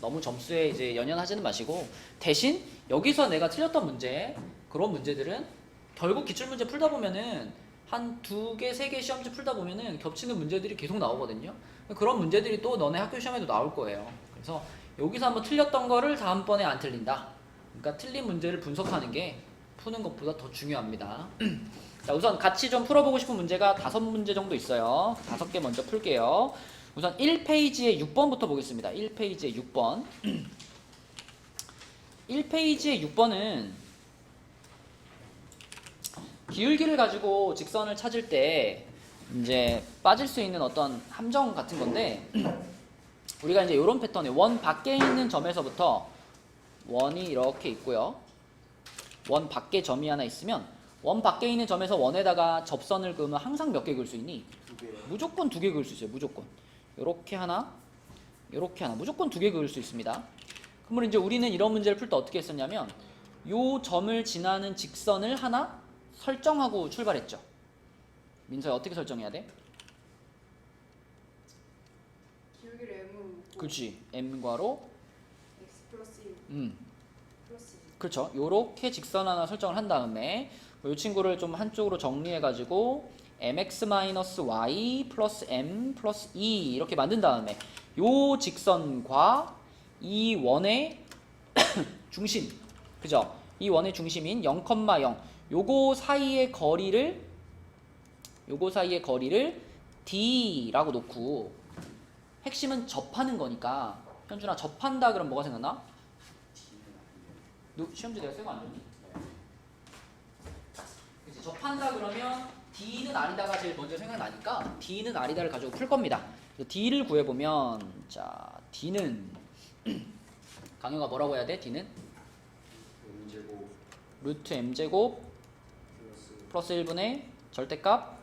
너무 점수에 이제 연연하지는 마시고 대신 여기서 내가 틀렸던 문제 그런 문제들은 결국 기출문제 풀다 보면은 한 2개, 3개 시험지 풀다 보면은 겹치는 문제들이 계속 나오거든요. 그런 문제들이 또 너네 학교 시험에도 나올 거예요. 그래서 여기서 한번 틀렸던 거를 다음번에 안 틀린다. 그러니까 틀린 문제를 분석하는 게 푸는 것보다 더 중요합니다. 자, 우선 같이 좀 풀어보고 싶은 문제가 5문제 정도 있어요. 5개 먼저 풀게요. 우선 1페이지에 6번부터 보겠습니다. 1페이지에 6번. 1페이지에 6번은 기울기를 가지고 직선을 찾을 때 이제 빠질 수 있는 어떤 함정 같은 건데 우리가 이제 이런 패턴에 원 밖에 있는 점에서부터 원이 이렇게 있고요. 원 밖에 점이 하나 있으면 원 밖에 있는 점에서 원에다가 접선을 그으면 항상 몇 개 그을 수 있니? 2개. 무조건 2개 그을 수 있어요. 무조건. 요렇게 하나, 요렇게 하나. 무조건 2개 그을 수 있습니다. 그러면 이제 우리는 이런 문제를 풀 때 어떻게 했었냐면 요 점을 지나는 직선을 하나 설정하고 출발했죠. 민서야 어떻게 설정해야 돼? 기울기를 M으로 놓고 그렇지. M괄호 X 플러스 1 플러스 2 그렇죠. 요렇게 직선 하나 설정을 한 다음에 이 친구를 좀 한쪽으로 정리해가지고 mx-y 플러스 m 플러스 2 이렇게 만든 다음에 요 직선과 이 원의 중심, 그죠? 이 원의 중심인 0,0 요거 사이의 거리를 d라고 놓고 핵심은 접하는 거니까 현준아 접한다 그럼 뭐가 생각나? 시험지 내가 쓰고 안 줬니? 그치, 접한다 그러면 D는 R이다가 제일 먼저 생각나니까 D는 R이다를 가지고 풀 겁니다. D를 구해보면 자 D는 강효가 뭐라고 해야 돼? D는? M제곱 루트 M제곱 플러스 1분의 절대값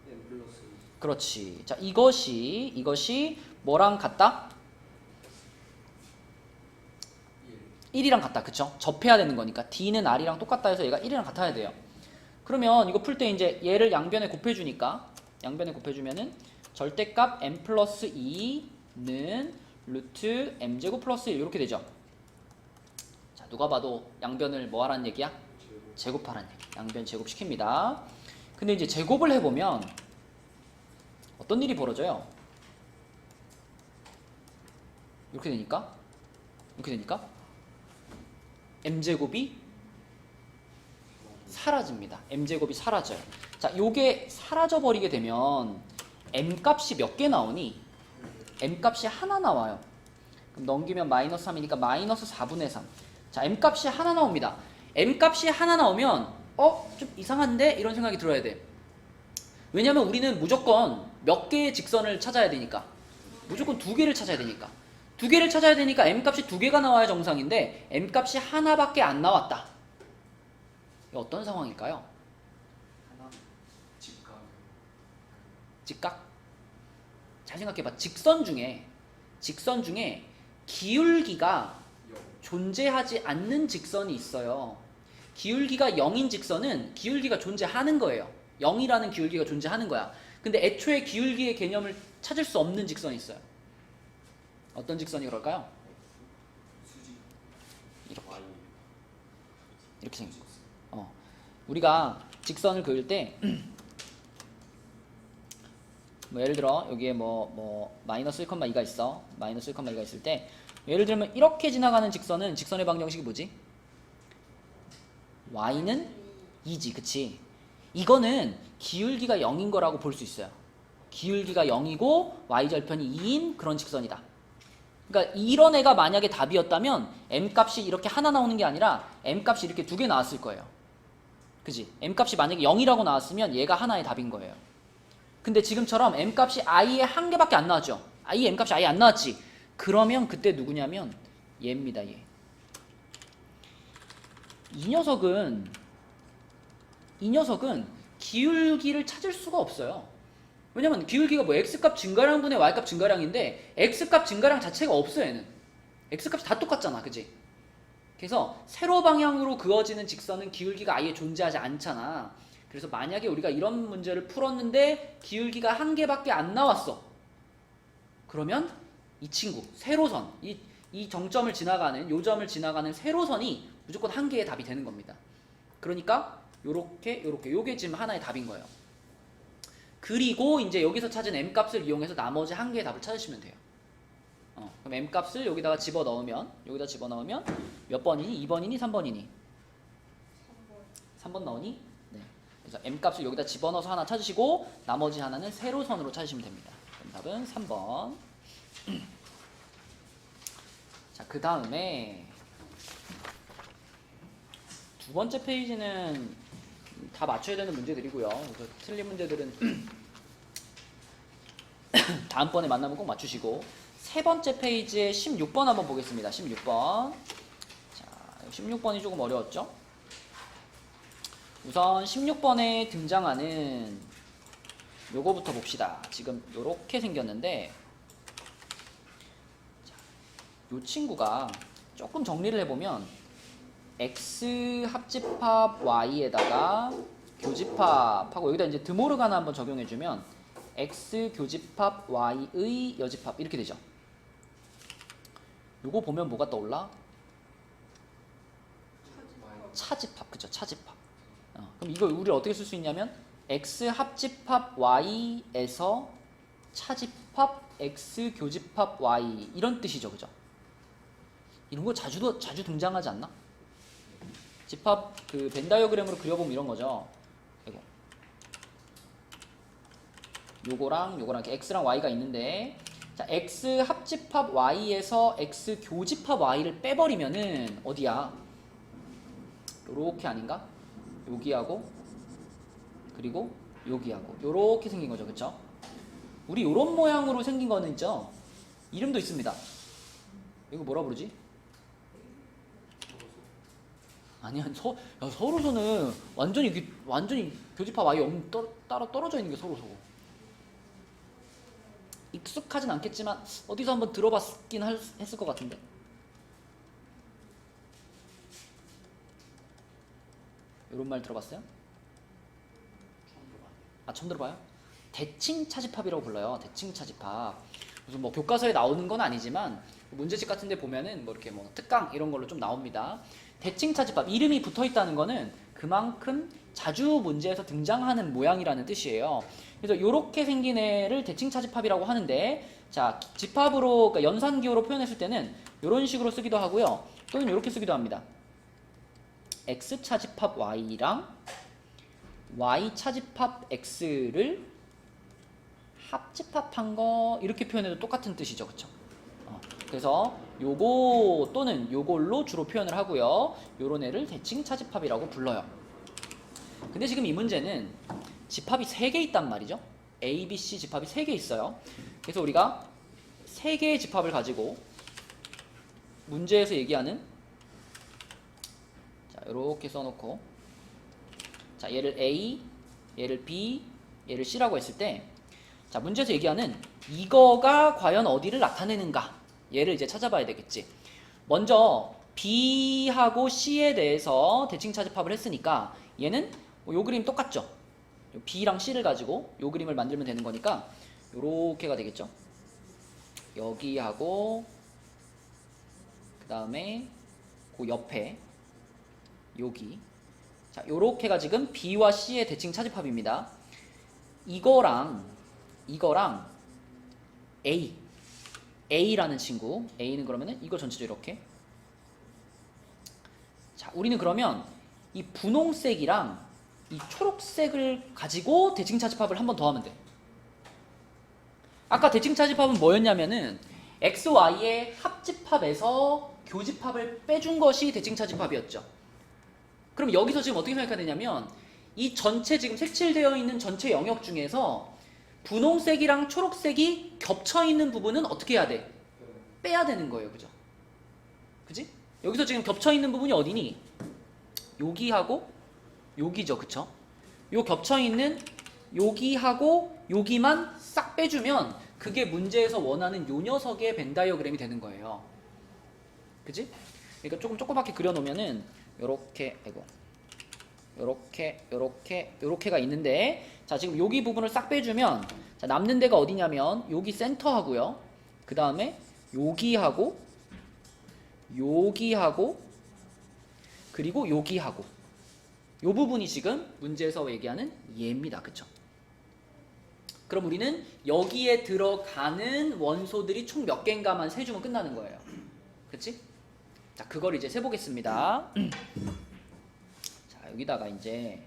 M 플러스 그렇지. 자 이것이 뭐랑 같다? 1이랑 같다. 그쵸? 접해야 되는 거니까 D는 R이랑 똑같다 해서 얘가 1이랑 같아야 돼요. 그러면 이거 풀 때 이제 얘를 양변에 곱해주니까 양변에 곱해주면은 절대값 M 플러스 2는 루트 M제곱 플러스 1 이렇게 되죠. 자 누가 봐도 양변을 뭐 하라는 얘기야? 제곱하라는 얘기. 양변 제곱시킵니다. 근데 이제 제곱을 해보면 어떤 일이 벌어져요? 이렇게 되니까 m제곱이 사라집니다. m제곱이 사라져요. 자, 요게 사라져 버리게 되면 m값이 몇 개 나오니? m값이 하나 나와요. 그럼 넘기면 마이너스 3이니까 마이너스 4분의 3. 자, m값이 하나 나옵니다. m값이 하나 나오면 좀 이상한데? 이런 생각이 들어야 돼. 왜냐면 우리는 무조건 몇 개의 직선을 찾아야 되니까. 무조건 2개를 찾아야 되니까. 2개를 찾아야 되니까 m값이 2개가 나와야 정상인데 m값이 하나밖에 안 나왔다. 이거 어떤 상황일까요? 하나 직각 직각? 잘 생각해봐. 직선 중에 기울기가 존재하지 않는 직선이 있어요. 기울기가 0인 직선은 기울기가 존재하는 거예요. 0이라는 기울기가 존재하는 거야. 근데 애초에 기울기의 개념을 찾을 수 없는 직선이 있어요. 어떤 직선이 그럴까요? 수직 이렇게 생겼어. 우리가 직선을 그을 때 뭐 예를 들어 여기에 마이너스 1,2가 있어. 마이너스 1,2가 있을 때 예를 들면 이렇게 지나가는 직선은 직선의 방정식이 뭐지? y는 2지, 그치? 이거는 기울기가 0인 거라고 볼 수 있어요. 기울기가 0이고 y절편이 2인 그런 직선이다. 그러니까 이런 애가 만약에 답이었다면 m값이 이렇게 하나 나오는 게 아니라 m값이 이렇게 2개 나왔을 거예요. 그지? m값이 만약에 0이라고 나왔으면 얘가 하나의 답인 거예요. 근데 지금처럼 m값이 i에 한 개밖에 안 나왔죠. 이 m값이 아예 안 나왔지. 그러면 그때 누구냐면 얘입니다. 얘. 이 녀석은 기울기를 찾을 수가 없어요. 왜냐면 기울기가 뭐 x값 증가량 분의 y값 증가량인데 x값 증가량 자체가 없어요. 얘는 x값이 다 똑같잖아, 그지? 그래서 세로 방향으로 그어지는 직선은 기울기가 아예 존재하지 않잖아. 그래서 만약에 우리가 이런 문제를 풀었는데 기울기가 한 개밖에 안 나왔어. 그러면 이 친구 세로선 이 정점을 지나가는 요 점을 지나가는 세로선이 무조건 한 개의 답이 되는 겁니다. 그러니까 요렇게 요게 지금 하나의 답인 거예요. 그리고 이제 여기서 찾은 m 값을 이용해서 나머지 한 개의 답을 찾으시면 돼요. 그럼 m 값을 여기다가 집어넣으면 몇 번이니? 2번이니? 3번이니? 3번 넣으니? 네. 그래서 m 값을 여기다 집어넣어서 하나 찾으시고 나머지 하나는 세로선으로 찾으시면 됩니다. 그럼 답은 3번. 자, 그 다음에 두 번째 페이지는 다 맞춰야 되는 문제들이고요. 그래서 틀린 문제들은 다음번에 만나면 꼭 맞추시고, 세 번째 페이지에 16번 한번 보겠습니다. 16번. 자, 16번이 조금 어려웠죠? 우선 16번에 등장하는 요거부터 봅시다. 지금 요렇게 생겼는데, 자, 요 친구가 조금 정리를 해보면 x 합집합 y에다가 교집합하고 여기다 이제 드모르가나 한번 적용해주면 x 교집합 y의 여집합 이렇게 되죠. 요거 보면 뭐가 떠올라? 차집합, 그쵸? 차집합. 그럼 이걸 우리 어떻게 쓸 수 있냐면 x 합집합 y에서 차집합 x 교집합 y 이런 뜻이죠, 그죠? 이런 거 자주 등장하지 않나? 집합 그 벤 다이어그램으로 그려보면 이런 거죠. 이거. 요거랑 이렇게 x랑 y가 있는데, 자, x 합집합 y에서 x 교집합 y를 빼버리면은 어디야? 요렇게 아닌가? 여기하고 그리고 여기하고 요렇게 생긴 거죠, 그쵸? 우리 요런 모양으로 생긴 거는 있죠? 이름도 있습니다. 이거 뭐라 부르지? 아니야, 서로서는 완전히 교집합 아예 따로 떨어져 있는 게 서로서. 익숙하진 않겠지만 어디서 한번 들어봤긴 했을 것 같은데. 이런 말 들어봤어요? 처음 들어봐요? 대칭 차집합이라고 불러요. 대칭 차집합. 무슨 뭐 교과서에 나오는 건 아니지만 문제집 같은 데 보면은 뭐 이렇게 뭐 특강 이런 걸로 좀 나옵니다. 대칭 차집합, 이름이 붙어 있다는 거는 그만큼 자주 문제에서 등장하는 모양이라는 뜻이에요. 그래서 이렇게 생긴 애를 대칭 차집합이라고 하는데, 자, 집합으로, 그러니까 연산기호로 표현했을 때는 이런 식으로 쓰기도 하고요. 또는 이렇게 쓰기도 합니다. x 차집합 y랑 y 차집합 x를 합집합한 거 이렇게 표현해도 똑같은 뜻이죠, 그쵸? 그래서 요거 또는 요걸로 주로 표현을 하고요. 요런 애를 대칭 차집합이라고 불러요. 근데 지금 이 문제는 집합이 3개 있단 말이죠. A, B, C 집합이 3개 있어요. 그래서 우리가 3개의 집합을 가지고 문제에서 얘기하는, 자, 요렇게 써놓고, 자, 얘를 A, 얘를 B, 얘를 C라고 했을 때, 자, 문제에서 얘기하는 이거가 과연 어디를 나타내는가? 얘를 이제 찾아봐야 되겠지. 먼저 B하고 C에 대해서 대칭 차집합을 했으니까 얘는 요 그림 똑같죠? B랑 C를 가지고 요 그림을 만들면 되는 거니까 요렇게가 되겠죠? 여기하고 그 다음에 그 옆에 여기, 자, 요렇게가 지금 B와 C의 대칭 차집합입니다. 이거랑 A라는 친구, A는 그러면은 이거 전체적으로 이렇게. 자, 우리는 그러면 이 분홍색이랑 이 초록색을 가지고 대칭 차집합을 한 번 더 하면 돼. 아까 대칭 차집합은 뭐였냐면은 x, y의 합집합에서 교집합을 빼준 것이 대칭 차집합이었죠. 그럼 여기서 지금 어떻게 생각해야 되냐면 이 전체 지금 색칠되어 있는 전체 영역 중에서 분홍색이랑 초록색이 겹쳐 있는 부분은 어떻게 해야 돼? 빼야 되는 거예요, 그죠? 그지? 여기서 지금 겹쳐 있는 부분이 어디니? 여기하고 여기죠, 그쵸? 요 겹쳐 있는 여기하고 여기만 싹 빼주면 그게 문제에서 원하는 요 녀석의 벤 다이어그램이 되는 거예요. 그지? 그러니까 조그맣게 그려놓으면은 요렇게, 요렇게가 있는데, 자, 지금 여기 부분을 싹 빼주면, 자, 남는 데가 어디냐면 여기 센터하고요, 그 다음에 여기하고 여기하고 그리고 여기하고 요 부분이 지금 문제에서 얘기하는 얘입니다. 그쵸? 그럼 우리는 여기에 들어가는 원소들이 총 몇 개인가만 세주면 끝나는 거예요. 그치? 자, 그걸 이제 세보겠습니다. 자, 여기다가 이제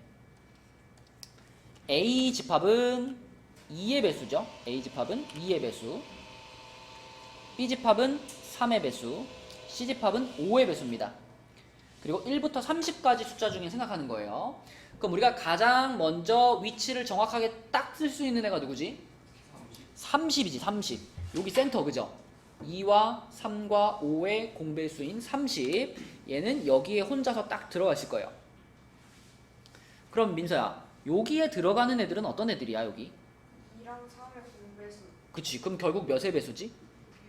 A 집합은 2의 배수죠. A 집합은 2의 배수, B 집합은 3의 배수, C 집합은 5의 배수입니다. 그리고 1부터 30까지 숫자 중에 생각하는 거예요. 그럼 우리가 가장 먼저 위치를 정확하게 딱 쓸 수 있는 애가 누구지? 30이지. 30. 여기 센터, 그죠? 2와 3과 5의 공배수인 30. 얘는 여기에 혼자서 딱 들어가 있을 거예요. 그럼 민서야, 여기에 들어가는 애들은 어떤 애들이야? 여기 2랑 3의 공배수. 그치. 그럼 결국 몇의 배수지?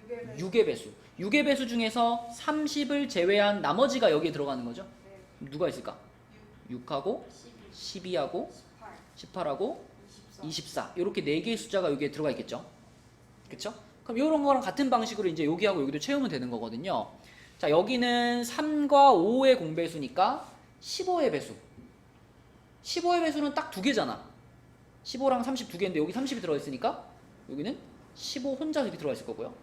6의 배수. 6의 배수. 6의 배수 중에서 30을 제외한 나머지가 여기에 들어가는 거죠? 네. 그럼 누가 있을까? 6하고 12하고 18. 18하고 24. 24. 이렇게 4개의 숫자가 여기에 들어가 있겠죠? 그쵸? 그럼 이런 거랑 같은 방식으로 이제 여기하고 여기도 채우면 되는 거거든요. 자, 여기는 3과 5의 공배수니까 15의 배수. 15의 배수는 딱 2개잖아. 15랑 30 2개인데 여기 30이 들어가 있으니까 여기는 15 혼자 이렇게 들어가 있을 거고요.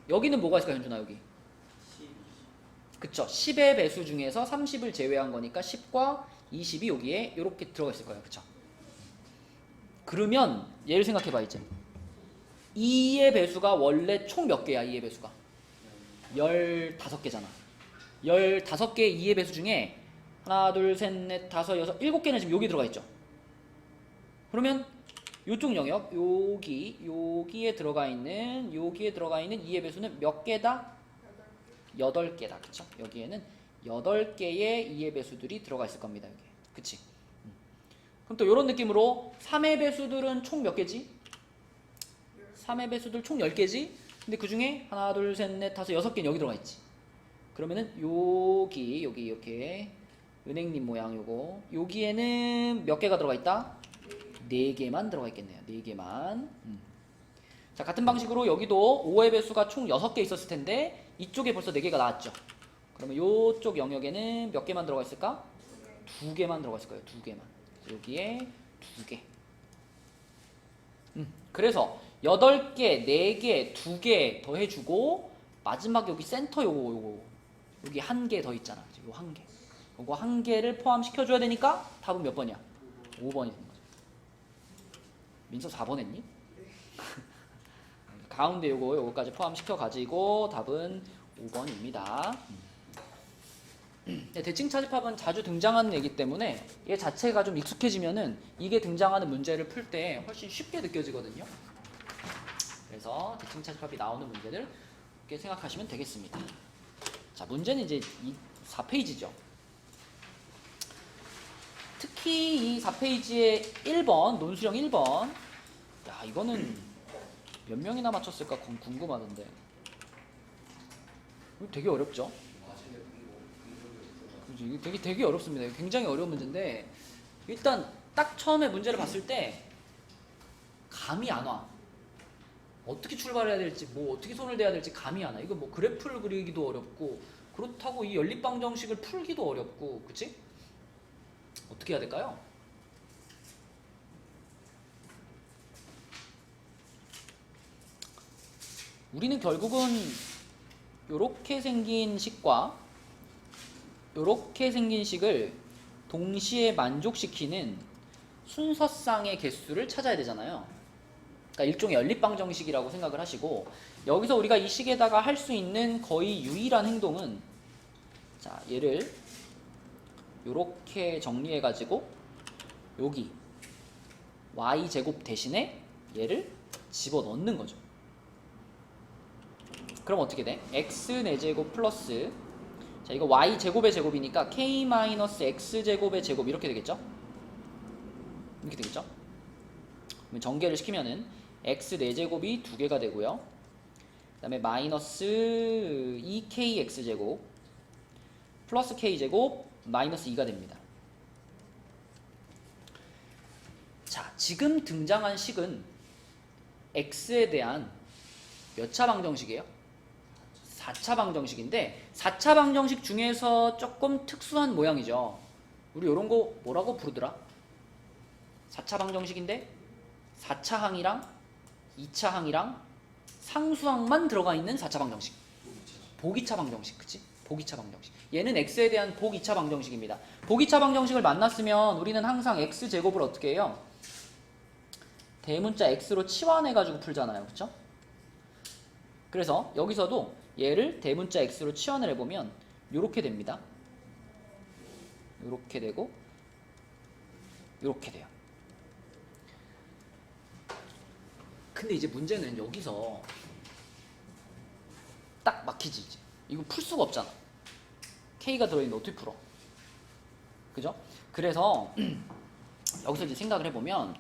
여기는 뭐가 있을까, 현준아? 여기. 그쵸? 10의 배수 중에서 30을 제외한 거니까 10과 20이 여기에 이렇게 들어가 있을 거예요. 그쵸? 그러면 얘를 생각해봐. 이제 2의 배수가 원래 총 몇 개야? 2의 배수가 15개잖아. 15개의 2의 배수 중에 하나, 둘, 셋, 넷, 다섯, 여섯, 7개는 지금 여기 들어가 있죠. 그러면 요쪽 영역, 여기에 들어가 있는 2의 배수는 몇 개다? 8개다. 그쵸? 여기에는 8개의 2의 배수들이 들어가 있을 겁니다. 여기. 그치? 그럼 또 이런 느낌으로 3의 배수들은 총 몇 개지? 3의 배수들 총 10개지? 근데 그 중에 하나, 둘, 셋, 넷, 다섯, 6개는 여기 들어가 있지. 그러면은 여기 이렇게 은행잎 모양 요거 여기에는 몇 개가 들어가 있다? 4개만 들어가 있겠네요. 4개만. 자, 같은 방식으로 여기도 5의 배수가 총 6개 있었을 텐데 이쪽에 벌써 4개가 나왔죠. 그러면 이쪽 영역에는 몇 개만 들어가 있을까? 2개만 들어가 있을 거예요. 2개만. 여기에 2개. 그래서 8개, 4개, 2개 더 해주고 마지막 여기 센터 요거 여기 1개 더 있잖아. 요 1개. 요거 1개를 포함시켜줘야 되니까 답은 몇 번이야? 5번이 되는 거죠. 민서 4번 했니? 가운데 요거까지 포함시켜 가지고 답은 5번입니다. 대칭 차집합은 자주 등장하는 얘기 때문에 얘 자체가 좀 익숙해지면은 이게 등장하는 문제를 풀 때 훨씬 쉽게 느껴지거든요. 그래서 대칭 차집합이 나오는 문제들 이렇게 생각하시면 되겠습니다. 자, 문제는 이제 4페이지죠. 특히 이 4페이지의 1번, 논술형 1번. 야, 이거는 몇 명이나 맞췄을까 궁금하던데. 이거 되게 어렵죠? 이게 되게 어렵습니다. 굉장히 어려운 문제인데 일단 딱 처음에 문제를 봤을 때 감이 안 와. 어떻게 출발해야 될지, 뭐 어떻게 손을 대야 될지 감이 안 와. 이거 뭐 그래프를 그리기도 어렵고 그렇다고 이 연립방정식을 풀기도 어렵고, 그치? 어떻게 해야 될까요? 우리는 결국은 요렇게 생긴 식과 요렇게 생긴 식을 동시에 만족시키는 순서상의 개수를 찾아야 되잖아요. 그러니까 일종의 연립방정식이라고 생각을 하시고, 여기서 우리가 이 식에다가 할 수 있는 거의 유일한 행동은, 자, 얘를 요렇게 정리해 가지고 여기 y제곱 대신에 얘를 집어넣는 거죠. 그럼 어떻게 돼? x 4제곱 플러스, 자, 이거 y제곱의 제곱이니까 k-x제곱의 제곱 이렇게 되겠죠? 이렇게 되겠죠? 그럼 전개를 시키면은 x 4제곱이 2개가 되고요. 그 다음에 마이너스 2kx제곱 플러스 k제곱 마이너스 2가 됩니다. 자, 지금 등장한 식은 x에 대한 몇 차 방정식이에요? 4차 방정식인데 4차 방정식 중에서 조금 특수한 모양이죠. 우리 이런 거 뭐라고 부르더라? 4차 방정식인데 4차 항이랑 2차 항이랑 상수항만 들어가 있는 4차 방정식. 보기차 방정식, 그치? 보기차 방정식. 얘는 x에 대한 보기차 방정식입니다. 보기차 방정식을 만났으면 우리는 항상 x제곱을 어떻게 해요? 대문자 x로 치환해가지고 풀잖아요. 그쵸? 그래서 여기서도 얘를 대문자 x로 치환을 해보면 이렇게 됩니다. 이렇게 되고 이렇게 돼요. 근데 이제 문제는 여기서 딱 막히지. 이제. 이거 풀 수가 없잖아. k가 들어있는데 어떻게 풀어? 그죠? 그래서 여기서 이제 생각을 해보면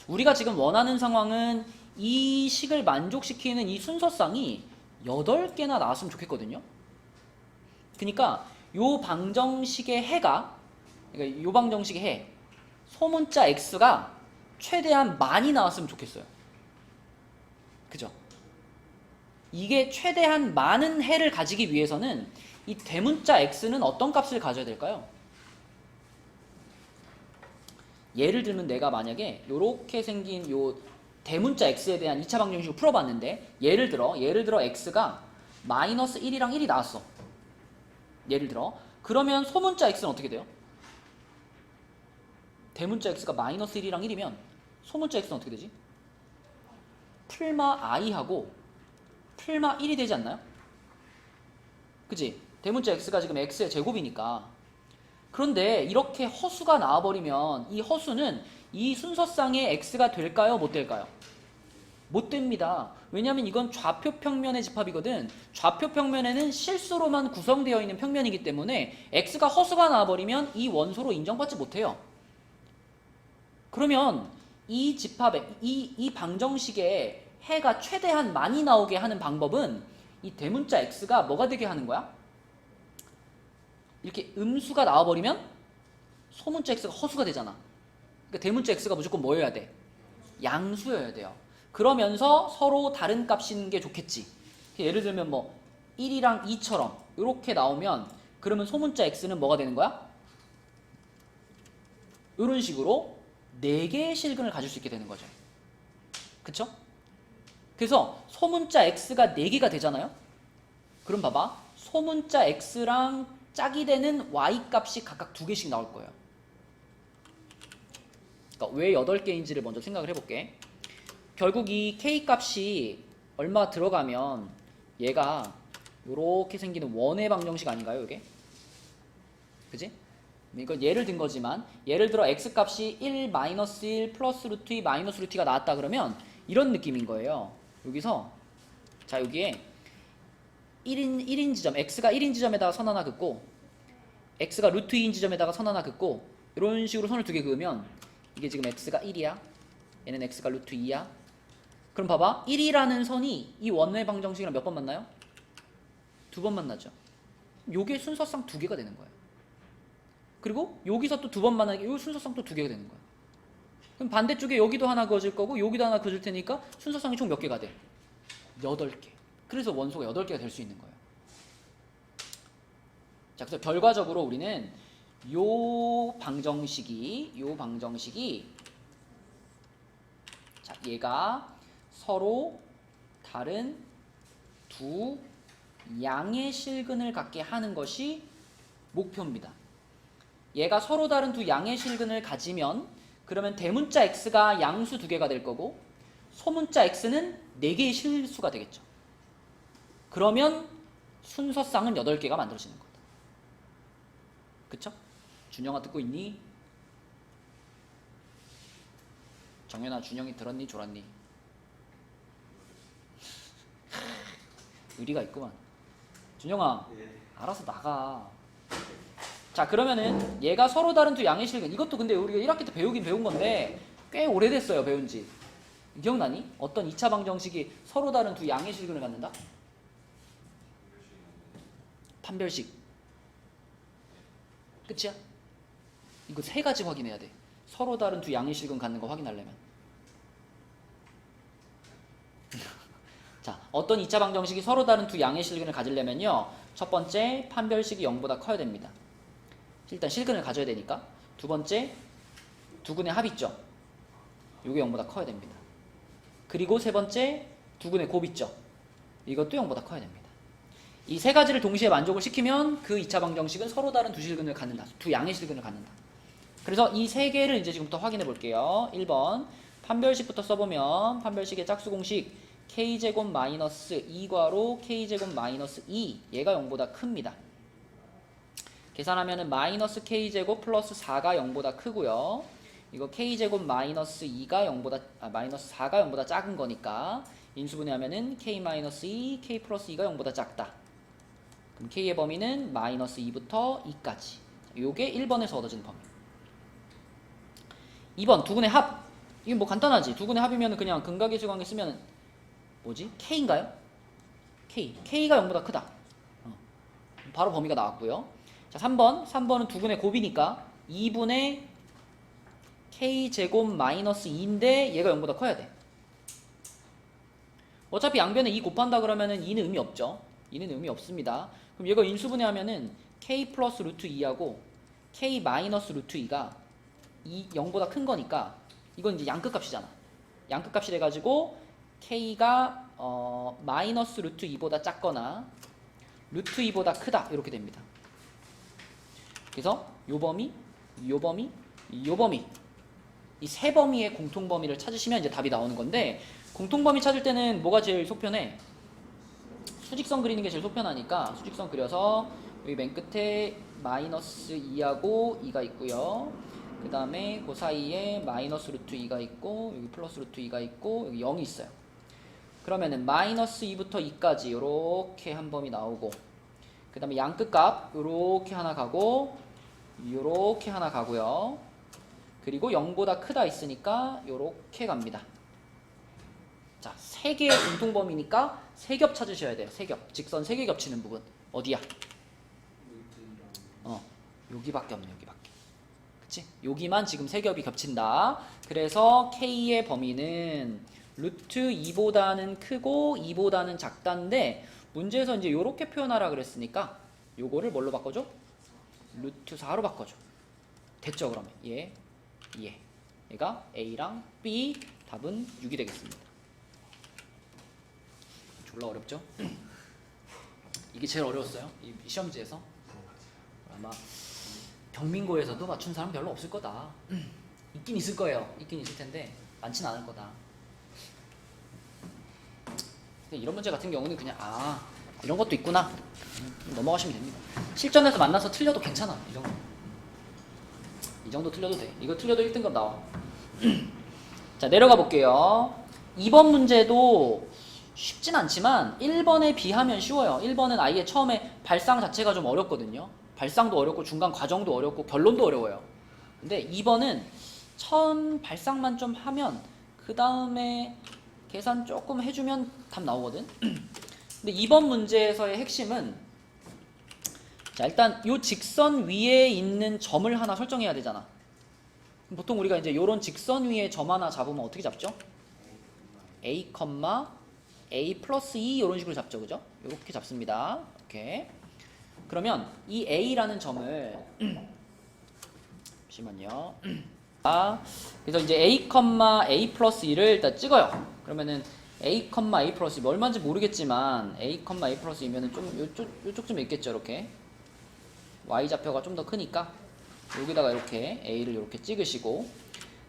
우리가 지금 원하는 상황은 이 식을 만족시키는 이 순서쌍이 8개나 나왔으면 좋겠거든요. 그러니까 요 방정식의 해가, 그러니까 요 방정식의 해, 소문자 x가 최대한 많이 나왔으면 좋겠어요. 그죠? 이게 최대한 많은 해를 가지기 위해서는 이 대문자 x는 어떤 값을 가져야 될까요? 예를 들면 내가 만약에 요렇게 생긴 요 대문자 x에 대한 2차 방정식을 풀어봤는데 예를 들어 x가 마이너스 1이랑 1이 나왔어. 예를 들어 그러면 소문자 x는 어떻게 돼요? 대문자 x가 마이너스 1이랑 1이면 소문자 x는 어떻게 되지? 풀마 i하고 풀마 1이 되지 않나요? 그치? 대문자 x가 지금 x의 제곱이니까. 그런데 이렇게 허수가 나와버리면 이 허수는 이 순서쌍의 x가 될까요? 못 될까요? 못 됩니다. 왜냐하면 이건 좌표 평면의 집합이거든. 좌표 평면에는 실수로만 구성되어 있는 평면이기 때문에 x가 허수가 나와버리면 이 원소로 인정받지 못해요. 그러면 이 집합에 이 방정식에 해가 최대한 많이 나오게 하는 방법은 이 대문자 x가 뭐가 되게 하는 거야? 이렇게 음수가 나와버리면 소문자 x가 허수가 되잖아. 그러니까 대문자 x가 무조건 뭐여야 돼? 양수여야 돼요. 그러면서 서로 다른 값인 게 좋겠지. 예를 들면 뭐 1이랑 2처럼 이렇게 나오면 그러면 소문자 x는 뭐가 되는 거야? 이런 식으로 4개의 실근을 가질 수 있게 되는 거죠. 그쵸? 그래서 소문자 x가 4개가 되잖아요. 그럼 봐봐. 소문자 x랑 짝이 되는 y 값이 각각 2개씩 나올 거예요. 그러니까 왜 8개인지를 먼저 생각을 해볼게. 결국 이 k 값이 얼마 들어가면 얘가 이렇게 생기는 원의 방정식 아닌가요? 이게? 그지? 이건 예를 든 거지만 예를 들어 x 값이 1, 마이너스 1, 플러스 루트 2, 마이너스 루트 2가 나왔다 그러면 이런 느낌인 거예요. 여기서 자 여기에 1인 지점, x가 1인 지점에다가 선 하나 긋고 x가 루트 2인 지점에다가 선 하나 긋고 이런 식으로 선을 2개 그으면 이게 지금 x가 1이야. 얘는 x가 루트 2야. 그럼 봐봐. 1이라는 선이 이 원의 방정식이랑 몇 번 만나요? 2번 만나죠. 요게 순서상 2개가 되는 거예요. 그리고 여기서 또 2번 만나게 요 순서상 또 2개가 되는 거예요. 그럼 반대쪽에 여기도 하나 그어질 거고 여기도 하나 그어질 테니까 순서상이 총 몇 개가 돼? 8개. 그래서 원소가 8개가 될 수 있는 거예요. 자, 그래서 결과적으로 우리는 요 방정식이 자, 얘가 서로 다른 두 양의 실근을 갖게 하는 것이 목표입니다. 얘가 서로 다른 두 양의 실근을 가지면 그러면 대문자 x가 양수 2개가 될 거고 소문자 x는 4개의 실수가 되겠죠. 그러면 순서쌍은 8개가 만들어지는 거다. 그쵸? 준영아 듣고 있니? 정연아 준영이 들었니? 졸았니? 의리가 있구만. 준영아 알아서 나가. 자 그러면은 얘가 서로 다른 두 양의 실근, 이것도 근데 우리가 1학기 때 배운 건데 꽤 오래됐어요. 배운지. 기억나니? 어떤 2차 방정식이 서로 다른 두 양의 실근을 갖는다? 판별식. 끝이야? 이거 3가지 확인해야 돼. 서로 다른 두 양의 실근 갖는 거 확인하려면. 자, 어떤 2차 방정식이 서로 다른 두 양의 실근을 가지려면요. 첫 번째, 판별식이 0보다 커야 됩니다. 일단 실근을 가져야 되니까. 두 번째, 두근의 합 있죠. 이게 0보다 커야 됩니다. 그리고 세 번째, 두근의 곱 있죠. 이것도 0보다 커야 됩니다. 이 세 가지를 동시에 만족을 시키면 그 2차 방정식은 서로 다른 두 실근을 갖는다. 두 양의 실근을 갖는다. 그래서 이 세 개를 이제 지금부터 확인해 볼게요. 1번 판별식부터 써보면 판별식의 짝수 공식 k제곱 마이너스 2괄호 k제곱 마이너스 2 얘가 0보다 큽니다. 계산하면은 마이너스 k제곱 플러스 4가 0보다 크고요. 이거 k제곱 마이너스 2가 0보다 마이너스 4가 0보다 작은 거니까 인수분해하면은 k 마이너스 2 k 플러스 2가 0보다 작다. 그럼 k의 범위는 마이너스 2부터 2까지. 요게 1번에서 얻어진 범위. 2번 두근의 합. 이게 뭐 간단하지. 두근의 합이면 그냥 근각의 수광에 쓰면 뭐지? k인가요? k가 0보다 크다. 바로 범위가 나왔고요. 자, 3번은 두근의 곱이니까 2분의 k제곱 마이너스 2인데 얘가 0보다 커야 돼. 어차피 양변에 2 곱한다 그러면은 2는 의미 없죠. 2는 의미 없습니다. 그럼 얘가 인수분해하면은 k 플러스 루트 2하고 k 마이너스 루트 2가 0보다 큰 거니까 이건 이제 양끝값이잖아. 양끝값이 돼가지고 k가 마이너스 루트 2보다 작거나 루트 2보다 크다 이렇게 됩니다. 그래서 요 범위, 요 범위, 요 범위 이 세 범위의 공통범위를 찾으시면 이제 답이 나오는 건데 공통범위 찾을 때는 뭐가 제일 속편해? 수직선 그리는 게 제일 속편하니까 수직선 그려서 여기 맨 끝에 마이너스 2하고 2가 있고요. 그 다음에 그 사이에 마이너스 루트 2가 있고 여기 플러스 루트 2가 있고 여기 0이 있어요. 그러면은 마이너스 2부터 2까지 요렇게 한 범위 나오고 그 다음에 양끝값 요렇게 하나 가고 요렇게 하나 가고요. 그리고 0보다 크다 있으니까 요렇게 갑니다. 자, 3개의 공통범위니까 3겹 찾으셔야 돼요. 3겹. 직선 3개 겹치는 부분. 어디야? 여기밖에 없네. 여기밖에. 그치? 여기만 지금 3겹이 겹친다. 그래서 K의 범위는 루트 2보다는 크고 2보다는 작다인데 문제에서 이제 요렇게 표현하라 그랬으니까 요거를 뭘로 바꿔줘? 루트 4로 바꿔줘. 됐죠? 그러면 얘가 A랑 B 답은 6이 되겠습니다. 졸라 어렵죠? 이게 제일 어려웠어요. 이 시험지에서 아마 경민고에서도 맞춘 사람 별로 없을 거다. 있긴 있을 거예요. 있긴 있을 텐데 많진 않을 거다. 근데 이런 문제 같은 경우는 그냥 이런 것도 있구나 넘어가시면 됩니다. 실전에서 만나서 틀려도 괜찮아. 이 정도 틀려도 돼. 이거 틀려도 1등급 나와. 자, 내려가 볼게요. 2번 문제도 쉽진 않지만 1번에 비하면 쉬워요. 1번은 아예 처음에 발상 자체가 좀 어렵거든요. 발상도 어렵고 중간 과정도 어렵고 결론도 어려워요. 근데 2번은 처음 발상만 좀 하면 그 다음에 계산 조금 해주면 답 나오거든. 근데 2번 문제에서의 핵심은 자, 일단 요 직선 위에 있는 점을 하나 설정해야 되잖아. 보통 우리가 이제 요런 직선 위에 점 하나 잡으면 어떻게 잡죠? A, A 플러스 2 이런 식으로 잡죠. 그죠? 이렇게 잡습니다. 이렇게. 그러면 이 A라는 점을 잠시만요. 그래서 이제 A, A 플러스 2를 일단 찍어요. 그러면은 A, A 플러스 2 얼마인지 모르겠지만 A, A 플러스 2면은 좀 요쪽쯤에 있겠죠. 이렇게 Y좌표가 좀 더 크니까 여기다가 이렇게 A를 이렇게 찍으시고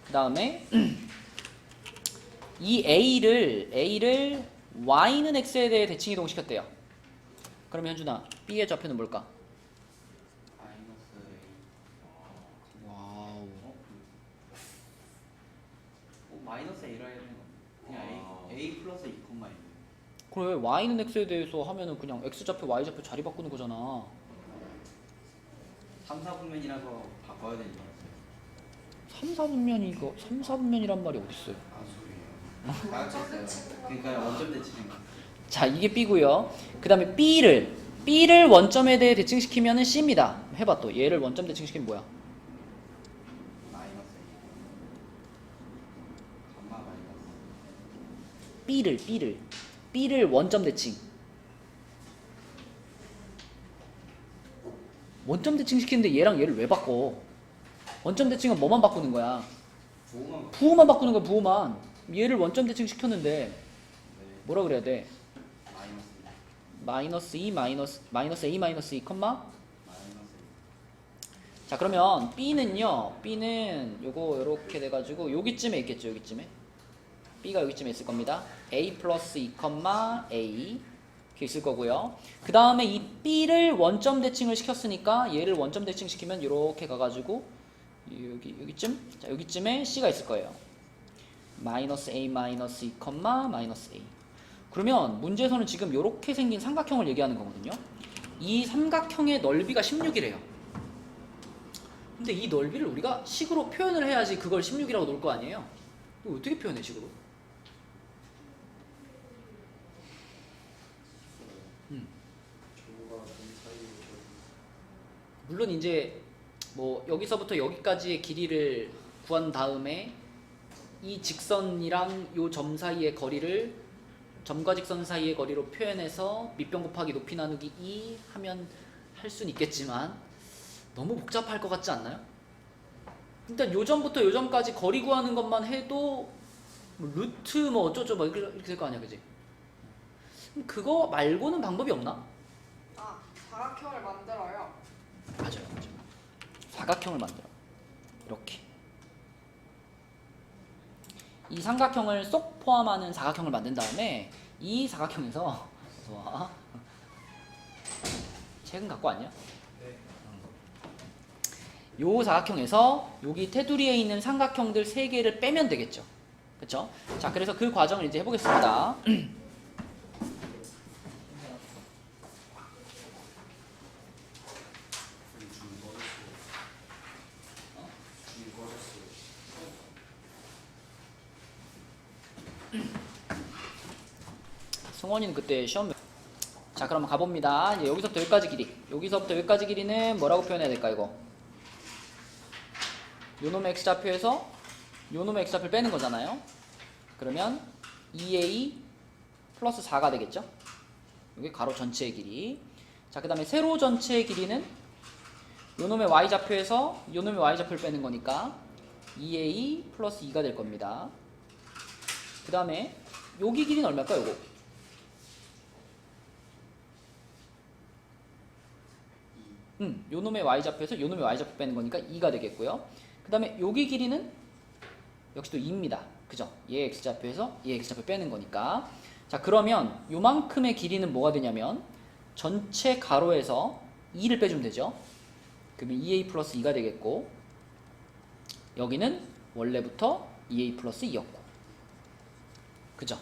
그 다음에 이 A를 Y는 X에 대해 대칭 이동시켰대요. 그러면 현준아 B의 좌표는 뭘까? 와우. 마이너스 A라 해야 되는 거 그냥 A 플러스 2, 2. 그래 Y는 X에 대해서 하면은 그냥 X좌표 Y좌표 자리 바꾸는 거잖아. 3, 4분면이라서 바꿔야 되는 거 3, 4분면이 이거 3, 4분면이란 말이 어딨어요? 소리예요. 맞췄어요. 그러니까 원점 대칭인 거. 자, 이게 B고요. 그 다음에 B를 원점에 대해 대칭시키면은 C입니다. 해봐 또. 얘를 원점 대칭시키면 뭐야? 마이너스 A. 감마 마이너스. B를 B를 원점 대칭. 원점 대칭 시키는데 얘랑 얘를 왜 바꿔? 원점 대칭은 뭐만 바꾸는 거야? 부호만 부호만 바꾸는 거야, 부호만. 얘를 원점 대칭 시켰는데 네. 뭐라 그래야 돼? 마이너스 -2 마이너스 a 마이너스 2 컴마. 마이너스 자, 그러면 B는 요거 요렇게 돼가지고 여기쯤에 있겠죠, 여기쯤에. B가 여기쯤에 있을 겁니다. a 플러스 2 컴마 a 이렇게 있을 거고요. 그 다음에 이 B를 원점 대칭을 시켰으니까 얘를 원점 대칭 시키면 이렇게 가가지고 여기쯤, 자, 여기쯤에 C가 있을 거예요. 마이너스 a 마이너스 2 컴마 마이너스 a. 그러면 문제에서는 지금 이렇게 생긴 삼각형을 얘기하는 거거든요. 이 삼각형의 넓이가 16이래요. 근데 이 넓이를 우리가 식으로 표현을 해야지 그걸 16이라고 놓을 거 아니에요. 이거 어떻게 표현해, 식으로? 물론 이제 뭐 여기서부터 여기까지의 길이를 구한 다음에 이 직선이랑 요 점 사이의 거리를 점과 직선 사이의 거리로 표현해서 밑변 곱하기 높이 나누기 2 하면 할 수는 있겠지만 너무 복잡할 것 같지 않나요? 일단 요 점부터 요 점까지 거리 구하는 것만 해도 뭐 루트 뭐 어쩌죠 막 이렇게 될 거 아니야, 그지? 그럼 그거 말고는 방법이 없나? 아, 사각형을 만들어요. 맞아요. 사각형을 만들어. 이렇게. 이 삼각형을 쏙 포함하는 사각형을 만든 다음에 이 사각형에서 와, 책은 갖고 왔냐? 요 사각형에서 여기 테두리에 있는 삼각형들 3개를 빼면 되겠죠. 그쵸? 자, 그래서 그 과정을 이제 해보겠습니다. 승원이는 그때 시험. 자, 그럼 가봅니다. 이제 여기서부터 여기까지 길이. 여기서부터 여기까지 길이는 뭐라고 표현해야 될까, 이거? 요놈의 x좌표에서 요놈의 x좌표를 빼는 거잖아요. 그러면 2a 플러스 4가 되겠죠? 여기 가로 전체의 길이. 자, 그 다음에 세로 전체의 길이는 요놈의 y좌표에서 요놈의 y좌표를 빼는 거니까 2a 플러스 2가 될 겁니다. 그 다음에 여기 길이는 얼마일까, 요거? 요놈의 y좌표에서 요놈의 y좌표 빼는 거니까 2가 되겠고요. 그 다음에 여기 길이는 역시 또 2입니다. 그죠? 얘 x좌표에서 얘 x좌표 빼는 거니까. 자, 그러면 요만큼의 길이는 뭐가 되냐면 전체 가로에서 2를 빼주면 되죠. 그러면 2a 플러스 2가 되겠고, 여기는 원래부터 2a 플러스 2였고. 그죠?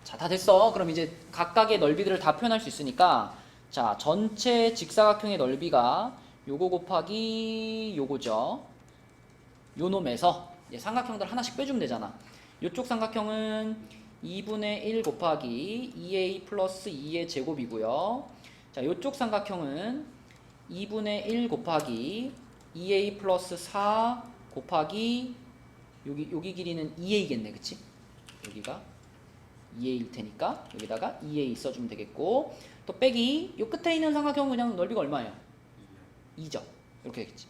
자, 다 됐어. 그럼 이제 각각의 넓이들을 다 표현할 수 있으니까, 자, 전체 직사각형의 넓이가 요거 곱하기 요거죠. 요 놈에서 이제 삼각형들 하나씩 빼주면 되잖아. 요쪽 삼각형은 2분의 1 곱하기 2a 플러스 2의 제곱이고요. 자, 요쪽 삼각형은 2분의 1 곱하기 2a 플러스 4 곱하기 여기 길이는 2a겠네, 그치? 여기가 2a일 테니까 여기다가 2a 써주면 되겠고, 또 빼기 요 끝에 있는 삼각형은 그냥 넓이가 얼마예요? 2죠. 이렇게 되겠지.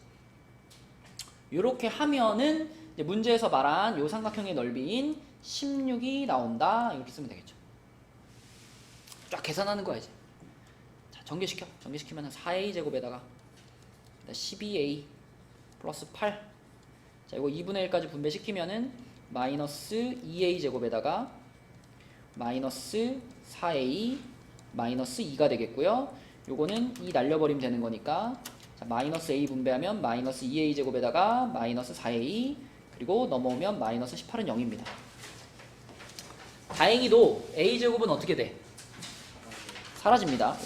이렇게 하면은 이제 문제에서 말한 요 삼각형의 넓이인 16이 나온다. 이렇게 쓰면 되겠죠. 쫙 계산하는 거야 이제. 자, 전개시켜. 전개시키면 4a 제곱에다가 12a 플러스 8. 자, 이거 2분의 1까지 분배시키면은 마이너스 2a 제곱에다가 마이너스 4a 마이너스 2가 되겠고요. 요거는 2 날려버리면 되는 거니까, 자, 마이너스 a 분배하면 마이너스 2a 제곱에다가 마이너스 4a, 그리고 넘어오면 마이너스 18은 0입니다. 다행히도 a 제곱은 어떻게 돼? 사라집니다.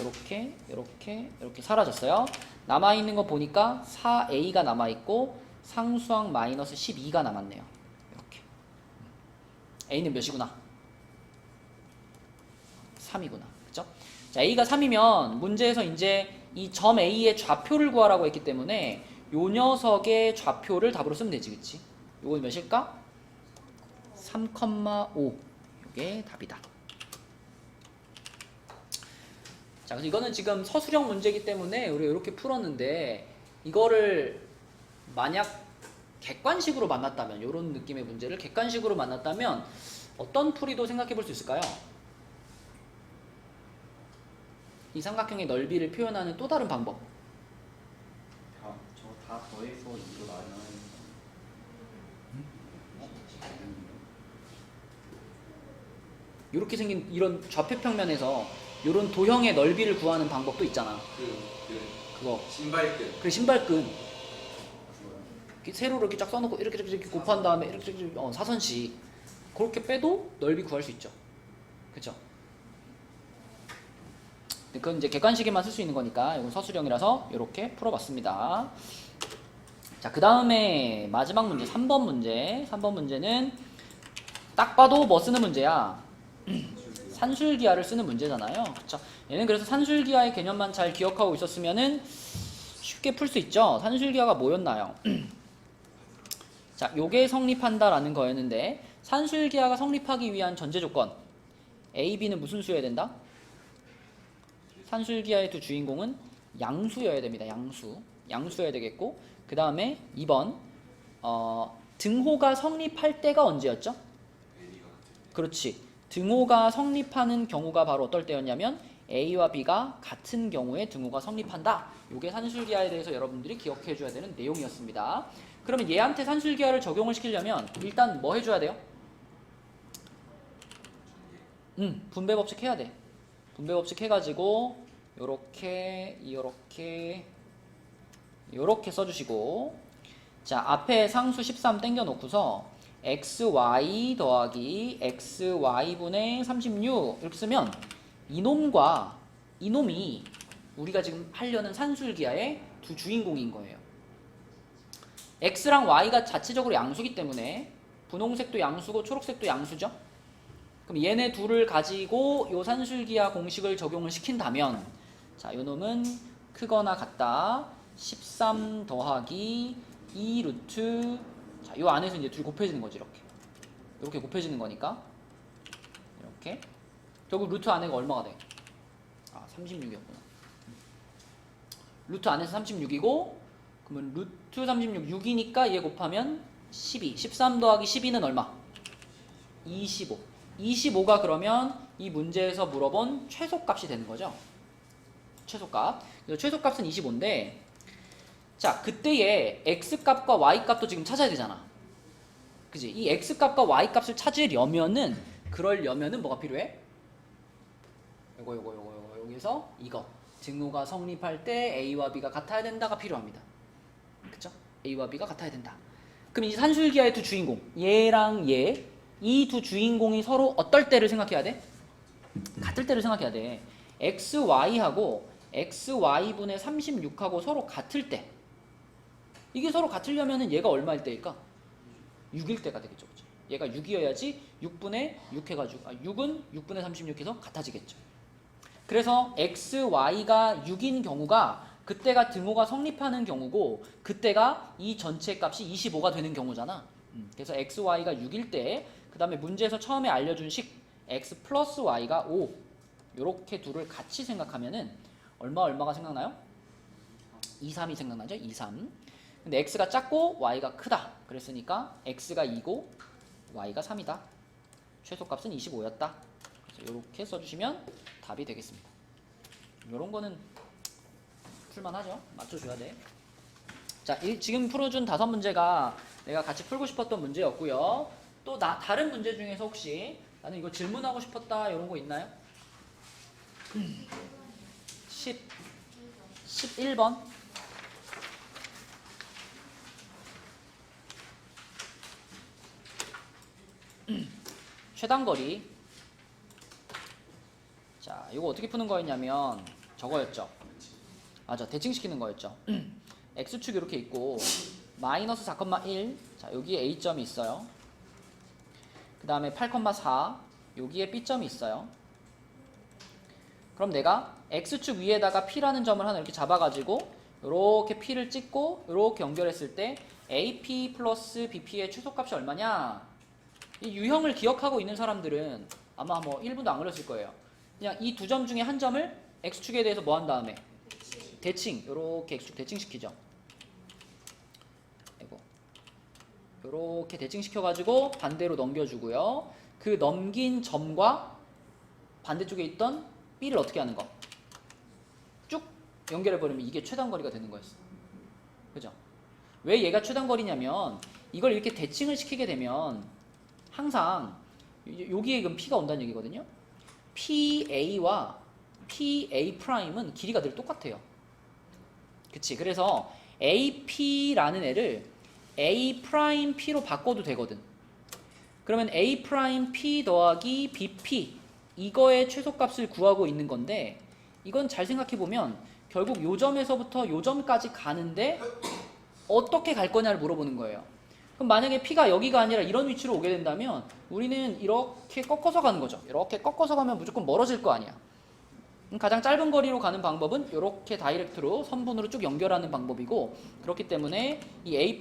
이렇게 사라졌어요. 남아있는 거 보니까 4a가 남아있고 상수항 마이너스 12가 남았네요. 이렇게. a는 몇이구나? 3이구나. 그쵸? 자, a가 3이면 문제에서 이제 이 점 a의 좌표를 구하라고 했기 때문에 요 녀석의 좌표를 답으로 쓰면 되지, 그치? 요건 몇일까? 3,5. 요게 답이다. 자, 그래서 이거는 지금 서술형 문제이기 때문에 우리 이렇게 풀었는데 이거를 만약 객관식으로 만났다면 이런 느낌의 문제를 객관식으로 만났다면 어떤 풀이도 생각해 볼 수 있을까요? 이 삼각형의 넓이를 표현하는 또 다른 방법. 저다 더해서 이거 나면 이렇게 생긴 이런 좌표평면에서 이런 도형의 넓이를 구하는 방법도 있잖아. 그거. 신발끈. 그래, 신발끈. 이렇게 세로로 이렇게 쫙 써놓고 이렇게 곱한 다음에 이렇게 사선씩 그렇게 빼도 넓이 구할 수 있죠. 그쵸? 그건 이제 객관식에만 쓸 수 있는 거니까 이건 서술형이라서 이렇게 풀어봤습니다. 자, 그 다음에 마지막 문제 3번 문제. 3번 문제는 딱 봐도 뭐 쓰는 문제야? 산술기하를 쓰는 문제잖아요. 그쵸? 얘는 그래서 산술기하의 개념만 잘 기억하고 있었으면은 쉽게 풀 수 있죠. 산술기하가 뭐였나요? 자, 요게 성립한다라는 거였는데 산술기하가 성립하기 위한 전제 조건 A, B는 무슨 수여야 된다? 산술기하의 두 주인공은 양수여야 됩니다. 양수여야 되겠고 그 다음에 2번 등호가 성립할 때가 언제였죠? 그렇지. 등호가 성립하는 경우가 바로 어떨 때였냐면 A와 B가 같은 경우에 등호가 성립한다. 이게 산술기하에 대해서 여러분들이 기억해 줘야 되는 내용이었습니다. 그러면 얘한테 산술기하를 적용을 시키려면 일단 뭐 해줘야 돼요? 분배법칙 해야 돼. 분배법칙 해가지고 요렇게 써주시고 자, 앞에 상수 13 땡겨 놓고서 xy 더하기 xy분의 36 이렇게 쓰면 이놈이 우리가 지금 하려는 산술기하의 두 주인공인 거예요. x랑 y가 자체적으로 양수기 때문에 분홍색도 양수고 초록색도 양수죠. 그럼 얘네 둘을 가지고 요 산술기하 공식을 적용을 시킨다면 자, 요 놈은 크거나 같다 13 더하기 2 루트 자, 요 안에서 이제 둘이 곱해지는 거지. 이렇게 곱해지는 거니까 이렇게 결국 루트 안에가 얼마가 돼? 36이었구나. 루트 안에서 36이고 그러면 루트 36 6이니까 얘 곱하면 12 13 더하기 12는 얼마? 25 25가 그러면 이 문제에서 물어본 최소값이 되는 거죠. 최소값. 그래서 최소값은 25인데 자, 그때의 x값과 y값도 지금 찾아야 되잖아. 그지? 이 x값과 y값을 찾으려면은 그러려면은 뭐가 필요해? 요거 여기서 이거 등호가 성립할 때 a와 b가 같아야 된다가 필요합니다. 그쵸? a와 b가 같아야 된다. 그럼 이 산술기하의 두 주인공 얘랑 얘 이 두 주인공이 서로 어떨 때를 생각해야 돼? 같을 때를 생각해야 돼. xy하고 xy분의 36하고 서로 같을 때 이게 서로 같으려면은 얘가 얼마일 때일까? 6일 때가 되겠죠. 그렇죠? 얘가 6이어야지 6분의 6 해가지고 6은 6분의 36해서 같아지겠죠. 그래서 xy가 6인 경우가 그때가 등호가 성립하는 경우고 그때가 이 전체 값이 25가 되는 경우잖아. 그래서 xy가 6일 때 그 다음에 문제에서 처음에 알려준 식 x 플러스 y가 5 요렇게 둘을 같이 생각하면은 얼마가 생각나요? 2, 3이 생각나죠? 2, 3 근데 x가 작고 y가 크다 그랬으니까 x가 2고 y가 3이다 최소값은 25였다 그래서 이렇게 써주시면 답이 되겠습니다. 이런 거는 풀만하죠? 맞춰줘야 돼. 자, 지금 풀어준 5문제가 내가 같이 풀고 싶었던 문제였고요. 또 다른 문제 중에서 혹시 나는 이거 질문하고 싶었다 이런 거 있나요? 11번 최단거리. 자, 이거 어떻게 푸는 거였냐면 저거였죠. 맞아, 대칭시키는 거였죠. x축 이렇게 있고 마이너스 4,1 자, 여기에 a점이 있어요. 그 다음에 8,4 여기에 b점이 있어요. 그럼 내가 x축 위에다가 p라는 점을 하나 이렇게 잡아가지고 이렇게 p를 찍고 이렇게 연결했을 때 ap 플러스 bp의 최소값이 얼마냐? 이 유형을 기억하고 있는 사람들은 아마 뭐 1분도 안 걸렸을 거예요. 그냥 이 두 점 중에 한 점을 x축에 대해서 뭐 한 다음에 대칭. 대칭. 요렇게 x축 대칭시키죠. 이거 요렇게 대칭시켜가지고 반대로 넘겨주고요. 그 넘긴 점과 반대쪽에 있던 B를 어떻게 하는 거? 쭉 연결해버리면 이게 최단거리가 되는 거였어. 그죠? 왜 얘가 최단거리냐면 이걸 이렇게 대칭을 시키게 되면 항상 여기에 그럼 P가 온다는 얘기거든요. PA와 PA'은 길이가 늘 똑같아요. 그치? 그래서 AP라는 애를 A'P로 바꿔도 되거든. 그러면 A'P 더하기 BP 이거의 최소값을 구하고 있는 건데 이건 잘 생각해보면 결국 요 점에서부터 요 점까지 가는데 어떻게 갈 거냐를 물어보는 거예요. 그럼 만약에 P가 여기가 아니라 이런 위치로 오게 된다면 우리는 이렇게 꺾어서 가는 거죠. 이렇게 꺾어서 가면 무조건 멀어질 거 아니야. 가장 짧은 거리로 가는 방법은 이렇게 다이렉트로 선분으로 쭉 연결하는 방법이고 그렇기 때문에 이 A'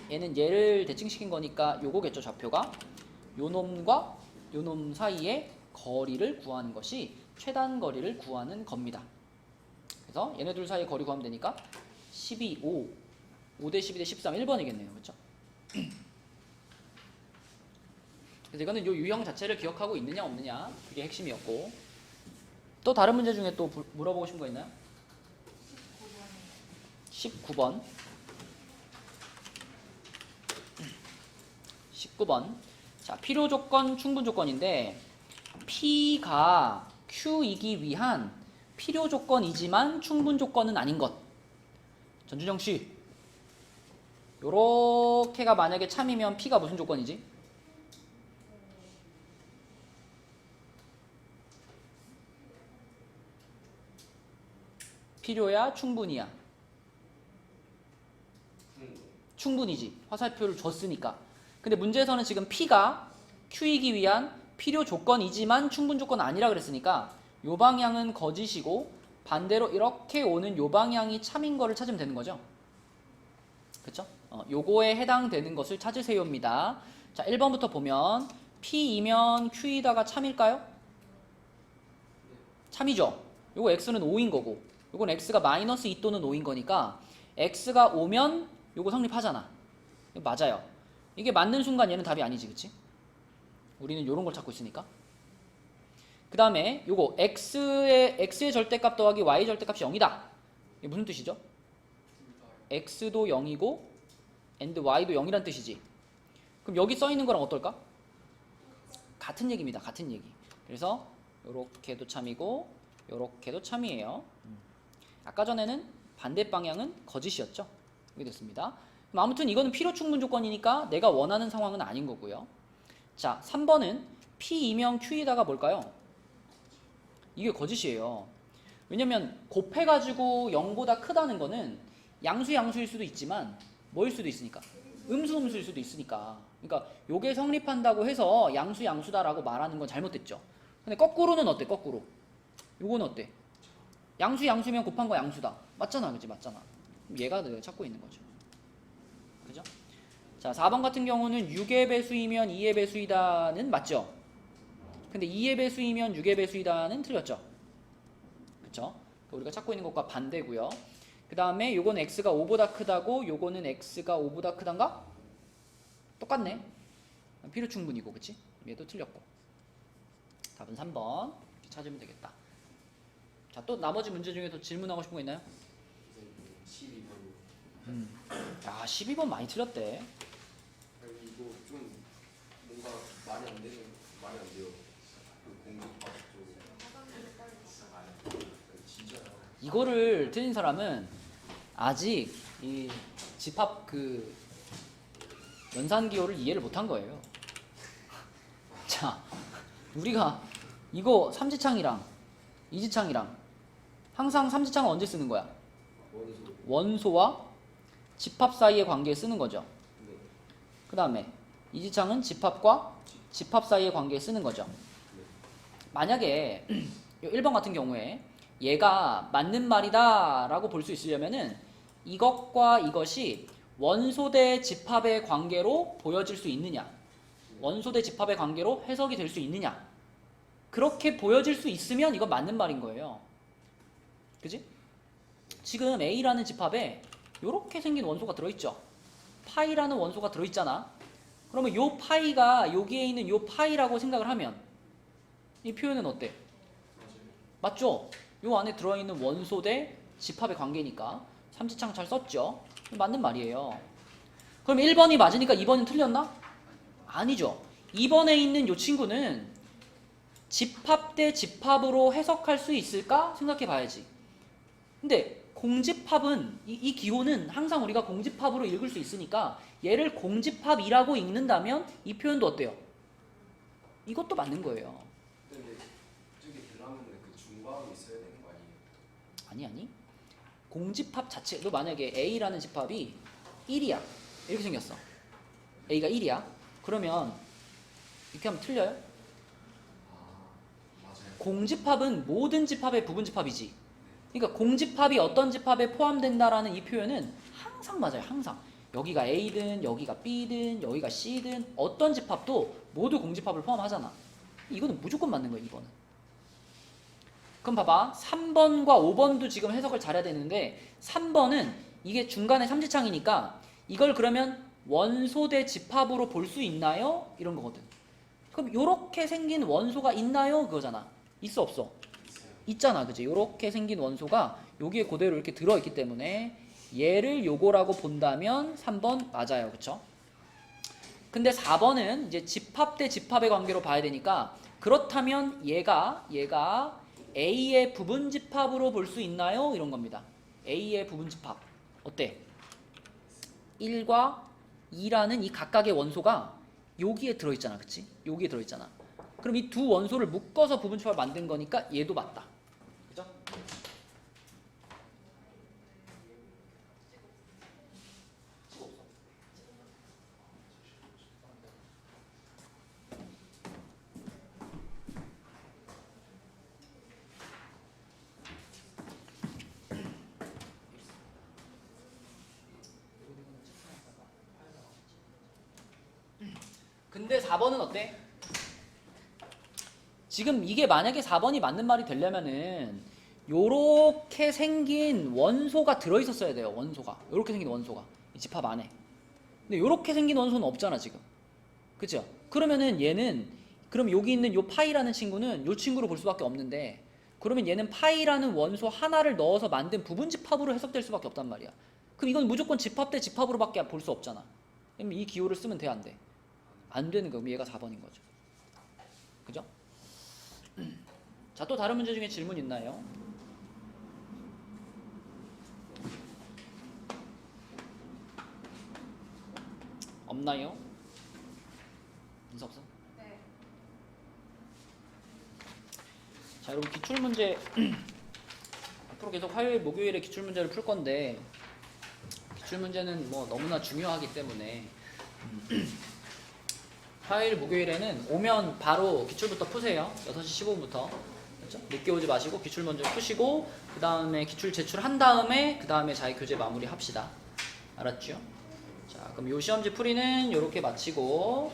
얘는 얘를 대칭시킨 거니까 요거겠죠. 좌표가 요 놈과 요 놈 사이의 거리를 구하는 것이 최단 거리를 구하는 겁니다. 그래서 얘네 둘 사이의 거리 구하면 되니까 12, 5대 12대 13, 1번이겠네요. 그렇죠? 그래서 이거는 요 유형 자체를 기억하고 있느냐 없느냐 그게 핵심이었고 또 다른 문제 중에 또 물어보고 싶은 거 있나요? 19번 19번 자 필요 조건 충분 조건인데 P가 Q이기 위한 필요 조건이지만 충분 조건은 아닌 것. 전준영 씨 요렇게가 만약에 참이면 P가 무슨 조건이지? 필요야 충분이야? 충분이지. 화살표를 줬으니까. 근데 문제에서는 지금 P가 Q이기 위한 필요 조건이지만 충분 조건 아니라 그랬으니까 요 방향은 거짓이고 반대로 이렇게 오는 요 방향이 참인 거를 찾으면 되는 거죠. 그쵸? 요거에 해당되는 것을 찾으세요입니다. 자, 1번부터 보면 P이면 Q이다가 참일까요? 참이죠. 요거 X는 5인 거고 요건 X가 마이너스 2 또는 5인 거니까 X가 5면 요거 성립하잖아. 이거 맞아요. 이게 맞는 순간 얘는 답이 아니지, 그치? 우리는 요런 걸 찾고 있으니까. 그 다음에 요거 X의 절대값 더하기 Y의 절대값이 0이다. 이게 무슨 뜻이죠? X도 0이고 and Y도 0이란 뜻이지. 그럼 여기 써있는 거랑 어떨까? 같은 얘기입니다. 같은 얘기. 그래서 요렇게도 참이고 요렇게도 참이에요. 아까 전에는 반대 방향은 거짓이었죠. 이렇게 됐습니다. 그럼 아무튼 이거는 필요 충분 조건이니까 내가 원하는 상황은 아닌 거고요. 자, 3번은 P이면 Q이다가 뭘까요? 이게 거짓이에요. 왜냐면 곱해가지고 0보다 크다는 거는 양수일 수도 있지만 뭐일 수도 있으니까 음수일 수도 있으니까. 그러니까 요게 성립한다고 해서 양수다라고 말하는 건 잘못됐죠. 근데 거꾸로는 어때? 거꾸로 요거는 어때? 양수면 곱한 거 양수다. 맞잖아, 그치? 맞잖아. 얘가 내가 찾고 있는 거죠. 그죠? 자, 4번 같은 경우는 6의 배수이면 2의 배수이다는 맞죠? 근데 2의 배수이면 6의 배수이다는 틀렸죠? 그쵸? 우리가 찾고 있는 것과 반대고요. 그 다음에 요건 x가 5보다 크다고 요거는 x가 5보다 크단가? 똑같네. 필요 충분이고, 그치? 얘도 틀렸고. 답은 3번 찾으면 되겠다. 자, 또 나머지 문제 중에 더 질문하고 싶은 거 있나요? 12번. 야, 12번 많이 틀렸대. 아니 이거 좀 뭔가 말이 안 돼요. 그 공급밥 쪽. 진짜요? 이거를 틀린 사람은 아직 이 집합 그 연산기호를 이해를 못한 거예요. 자, 우리가 이거 삼지창이랑 이지창이랑 항상 삼지창은 언제 쓰는 거야? 원소와 집합 사이의 관계에 쓰는 거죠. 네. 그 다음에 이지창은 집합과 집합 사이의 관계에 쓰는 거죠. 만약에 1번 같은 경우에 얘가 맞는 말이다 라고 볼 수 있으려면은 이것과 이것이 원소 대 집합의 관계로 보여질 수 있느냐, 원소 대 집합의 관계로 해석이 될 수 있느냐, 그렇게 보여질 수 있으면 이건 맞는 말인 거예요. 그지? 지금 A라는 집합에 이렇게 생긴 원소가 들어있죠. 파이라는 원소가 들어있잖아. 그러면 요 파이가 여기에 있는 요 파이라고 생각을 하면 이 표현은 어때? 맞죠? 요 안에 들어있는 원소 대 집합의 관계니까 삼지창 잘 썼죠? 맞는 말이에요. 그럼 1번이 맞으니까 2번은 틀렸나? 아니죠. 2번에 있는 요 친구는 집합 대 집합으로 해석할 수 있을까? 생각해 봐야지. 근데 공집합은 이 기호는 항상 우리가 공집합으로 읽을 수 있으니까 얘를 공집합이라고 읽는다면 이 표현도 어때요? 이것도 맞는 거예요. 근데 저기 들어가면 그 중과함이 있어야 되는 거 아니에요? 아니. 공집합 자체, 너 만약에 A라는 집합이 1이야. 이렇게 생겼어. A가 1이야. 그러면 이렇게 하면 틀려요? 맞아요. 공집합은 모든 집합의 부분집합이지. 그러니까 공집합이 어떤 집합에 포함된다라는 이 표현은 항상 맞아요. 항상. 여기가 A든 여기가 B든 여기가 C든 어떤 집합도 모두 공집합을 포함하잖아. 이거는 무조건 맞는 거예요. 2번은. 그럼 봐봐. 3번과 5번도 지금 해석을 잘해야 되는데 3번은 이게 중간에 삼지창이니까 이걸 그러면 원소 대 집합으로 볼 수 있나요? 이런 거거든. 그럼 이렇게 생긴 원소가 있나요? 그거잖아. 있어 없어? 있잖아. 그지? 이렇게 생긴 원소가 여기에 그대로 이렇게 들어있기 때문에 얘를 요거라고 본다면 3번 맞아요. 그쵸? 근데 4번은 이제 집합 대 집합의 관계로 봐야 되니까 그렇다면 얘가 A의 부분집합으로 볼 수 있나요? 이런 겁니다. A의 부분집합. 어때? 1과 2라는 이 각각의 원소가 여기에 들어있잖아. 그치? 여기에 들어있잖아. 그럼 이 두 원소를 묶어서 부분집합을 만든 거니까 얘도 맞다. 그죠? 근데 4번은 어때? 지금 이게 만약에 4번이 맞는 말이 되려면은 요렇게 생긴 원소가 들어있었어야 돼요. 원소가. 요렇게 생긴 원소가. 이 집합 안에. 근데 요렇게 생긴 원소는 없잖아 지금. 그쵸? 그러면은 얘는 그럼 여기 있는 요 파이라는 친구는 요 친구로 볼 수밖에 없는데 그러면 얘는 파이라는 원소 하나를 넣어서 만든 부분집합으로 해석될 수밖에 없단 말이야. 그럼 이건 무조건 집합 대 집합으로밖에 볼 수 없잖아. 그럼 이 기호를 쓰면 돼 안 돼? 안 되는 거. 그럼 얘가 4번인 거죠. 그죠? 자, 또 다른 문제 중에 질문 있나요? 없나요? 인사 없어? 네. 자, 여러분 기출문제 앞으로 계속 화요일, 목요일에 기출문제를 풀 건데 기출문제는 뭐 너무나 중요하기 때문에 화요일, 목요일에는 오면 바로 기출부터 푸세요. 6시 15분부터. 그렇죠? 늦게 오지 마시고 기출 먼저 푸시고 그 다음에 기출 제출한 다음에 그 다음에 자기 교재 마무리 합시다. 알았죠? 자, 그럼 요 시험지 풀이는 요렇게 마치고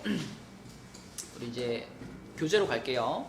우리 이제 교재로 갈게요.